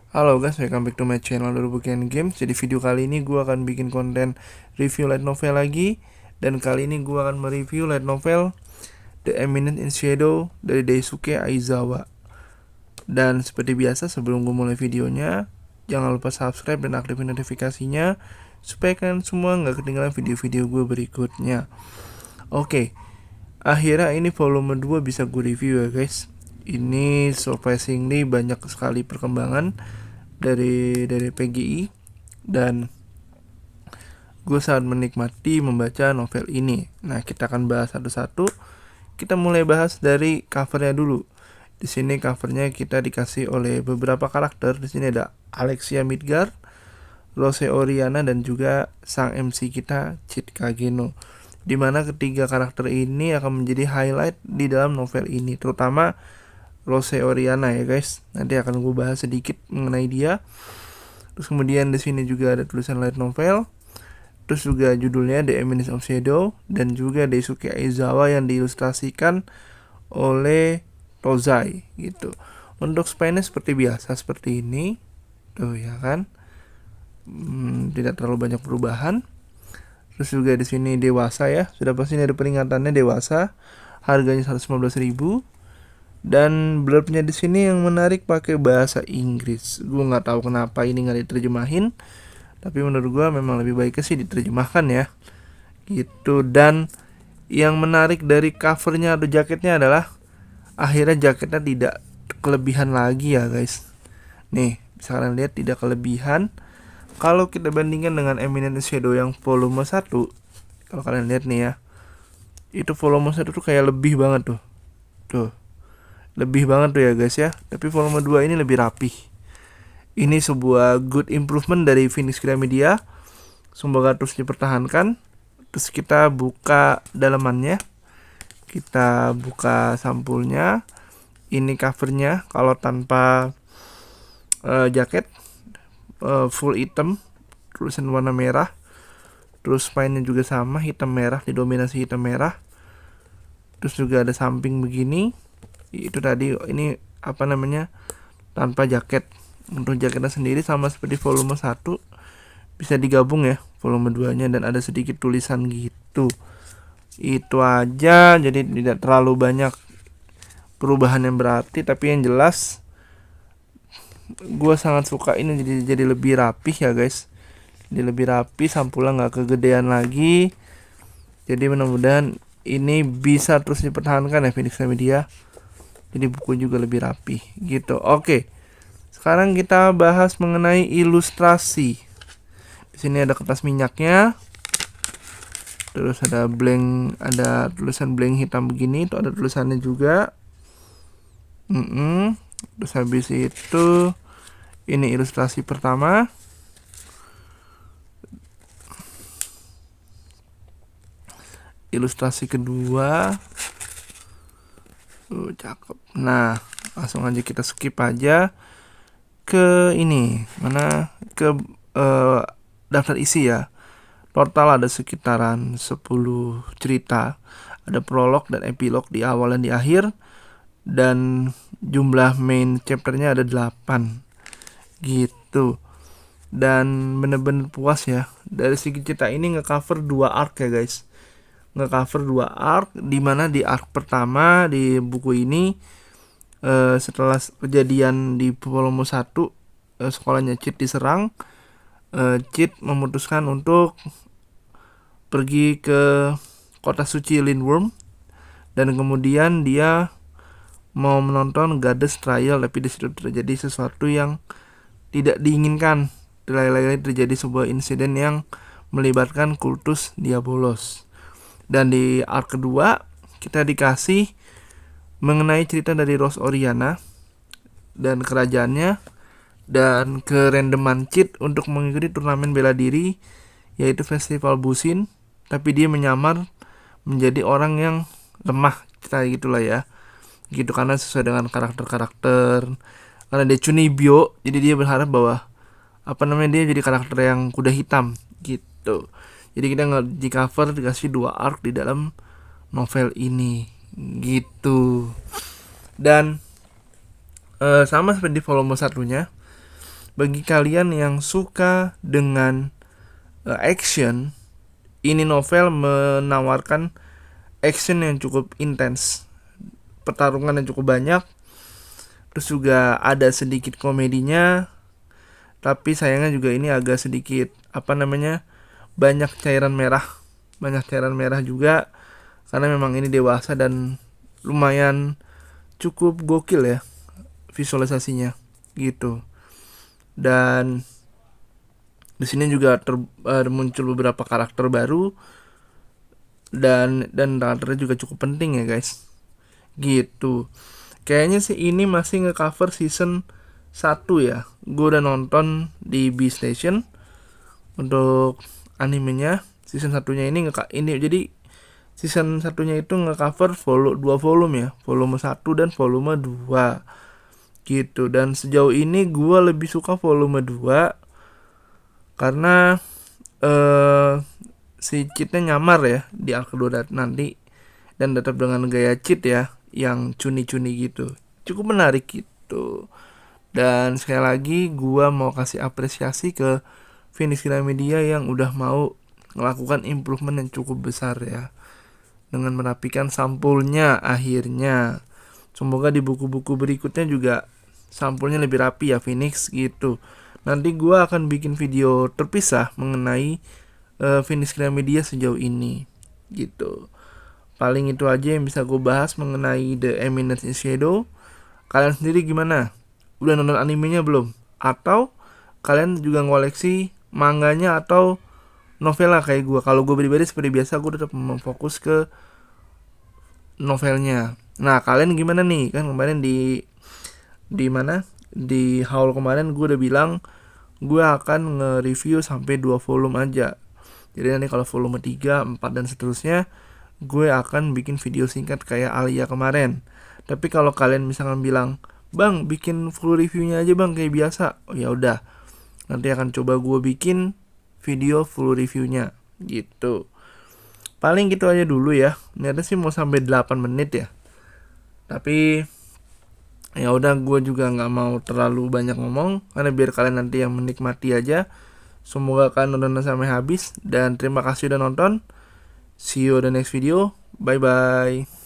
Halo guys, welcome back to my channel Bukan Games. Jadi video kali ini gue akan bikin konten review light novel lagi. Dan kali ini gue akan mereview light novel The Eminence in Shadow dari Daisuke Aizawa. Dan seperti biasa sebelum gue mulai videonya, jangan lupa subscribe dan aktifin notifikasinya supaya kalian semua gak ketinggalan video-video gue berikutnya. Oke, akhirnya ini volume 2 bisa gue review ya guys. Ini surprisingly banyak sekali perkembangan dari PGI dan gue sangat menikmati membaca novel ini. Nah, kita akan bahas satu-satu. Kita mulai bahas dari covernya dulu. Di sini covernya kita dikasih oleh beberapa karakter. Di sini ada Alexia Midgar, Rose Oriana, dan juga sang MC kita Chit Kageno. Dimana ketiga karakter ini akan menjadi highlight di dalam novel ini, terutama Rose Oriana ya guys. Nanti akan gue bahas sedikit mengenai dia. Terus kemudian di sini juga ada tulisan light novel. Terus juga judulnya The Eminence of Shadow dan juga Daisuke Aizawa yang diilustrasikan oleh Tozai gitu. Untuk spine seperti biasa seperti ini. Tuh ya kan. Tidak terlalu banyak perubahan. Terus juga di sini dewasa ya. Sudah pasti ada peringatannya dewasa. Harganya 115.000. Dan blurbnya di sini yang menarik pakai bahasa Inggris. Gue nggak tahu kenapa ini nggak diterjemahin, tapi menurut gue memang lebih baiknya sih diterjemahkan ya. Gitu. Dan yang menarik dari covernya atau jaketnya adalah akhirnya jaketnya tidak kelebihan lagi ya guys. Nih, bisa kalian lihat tidak kelebihan. Kalau kita bandingkan dengan Eminence Shadow yang volume 1, kalau kalian lihat nih ya, itu volume 1 tuh kayak lebih banget tuh. Tuh. Lebih banget tuh ya guys ya. Tapi volume 2 ini lebih rapih. Ini sebuah good improvement dari Phoenix Gramedia. Semoga terus dipertahankan. Terus kita buka dalamannya. Kita buka sampulnya. Ini covernya. Kalau tanpa jaket, full hitam, tulisan warna merah. Terus spine-nya juga sama, hitam merah, didominasi hitam merah. Terus juga ada samping begini. Itu tadi ini apa namanya, tanpa jaket. Untuk jaketnya sendiri sama seperti volume 1, bisa digabung ya volume 2 nya, dan ada sedikit tulisan gitu. Itu aja, jadi tidak terlalu banyak perubahan yang berarti, tapi yang jelas gue sangat suka ini, jadi lebih rapih ya guys. Jadi lebih rapi, sampulnya nggak kegedean lagi. Jadi mudah-mudahan ini bisa terus dipertahankan ya Phoenix Media. Jadi buku juga lebih rapi gitu. Oke. Sekarang kita bahas mengenai ilustrasi. Di sini ada kertas minyaknya. Terus ada blank, ada tulisan blank hitam begini, itu ada tulisannya juga. Terus habis itu ini ilustrasi pertama. Ilustrasi kedua. Cakep. Nah, langsung aja kita skip aja ke ini, mana ke daftar isi ya. Total ada sekitaran 10 cerita. Ada prolog dan epilog di awal dan di akhir. Dan jumlah main chapternya ada 8 gitu. Dan bener-bener puas ya. Dari segi cerita ini ngecover 2 arc ya guys. Ngecover 2 arc, dimana di arc pertama di buku ini setelah kejadian di volume 1, sekolahnya Chit diserang, Chit memutuskan untuk pergi ke kota suci Lindworm, dan kemudian dia mau menonton Goddess Trial, tapi di situ terjadi sesuatu yang tidak diinginkan. Lagi-lagi terjadi sebuah insiden yang melibatkan kultus Diabolos. Dan di arc kedua kita dikasih mengenai cerita dari Rose Oriana dan kerajaannya, dan kerandoman Chit untuk mengikuti turnamen bela diri yaitu Festival Busin, tapi dia menyamar menjadi orang yang lemah, kita gitulah ya. Gitu, karena sesuai dengan karakter-karakter. Karena dia Chunibyo, jadi dia berharap bahwa dia jadi karakter yang kuda hitam gitu. Jadi kita di cover dikasih 2 arc di dalam novel ini gitu. Dan sama seperti volume 1-nya, bagi kalian yang suka dengan action, ini novel menawarkan action yang cukup intens, pertarungan yang cukup banyak, terus juga ada sedikit komedinya, tapi sayangnya juga ini agak sedikit banyak cairan merah juga, karena memang ini dewasa dan lumayan cukup gokil ya visualisasinya gitu. Dan di sini juga muncul beberapa karakter baru dan karakternya juga cukup penting ya guys. Gitu. Kayaknya sih ini masih nge-cover season 1 ya. Gue udah nonton di B Station untuk animenya. Season satunya ini jadi season satunya itu nge-cover 2 volume ya. Volume 1 dan volume 2. Gitu. Dan sejauh ini gue lebih suka volume 2 karena si cheatnya nyamar ya di arc kedua nanti, dan tetap dengan gaya cheat ya yang cuni-cuni gitu, cukup menarik gitu. Dan sekali lagi gua mau kasih apresiasi ke Phoenix Gramedia yang udah mau melakukan improvement yang cukup besar ya, dengan merapikan sampulnya akhirnya. Semoga di buku-buku berikutnya juga sampulnya lebih rapi ya Phoenix gitu. Nanti gue akan bikin video terpisah mengenai Phoenix Gramedia sejauh ini gitu. Paling itu aja yang bisa gue bahas mengenai The Eminence in Shadow. Kalian sendiri gimana? Udah nonton animenya belum? Atau kalian juga ngoleksi manganya atau novela kayak gue? Kalau gue pribadi seperti biasa, gue tetap memfokus ke novelnya. Nah, kalian gimana nih? Kan kemarin di Howl kemarin gue udah bilang gue akan nge-review sampai 2 volume aja. Jadi nanti kalau volume 3, 4 dan seterusnya gue akan bikin video singkat kayak Alia kemarin. Tapi kalau kalian misalkan bilang, "Bang, bikin full reviewnya aja Bang kayak biasa." Oh ya udah. Nanti akan coba gue bikin video full reviewnya gitu. Paling gitu aja dulu ya. Niatnya sih mau sampai 8 menit ya. Tapi ya udah, gue juga nggak mau terlalu banyak ngomong karena biar kalian nanti yang menikmati aja. Semoga kalian nonton sampai habis, dan terima kasih udah nonton. See you on the next video. Bye bye.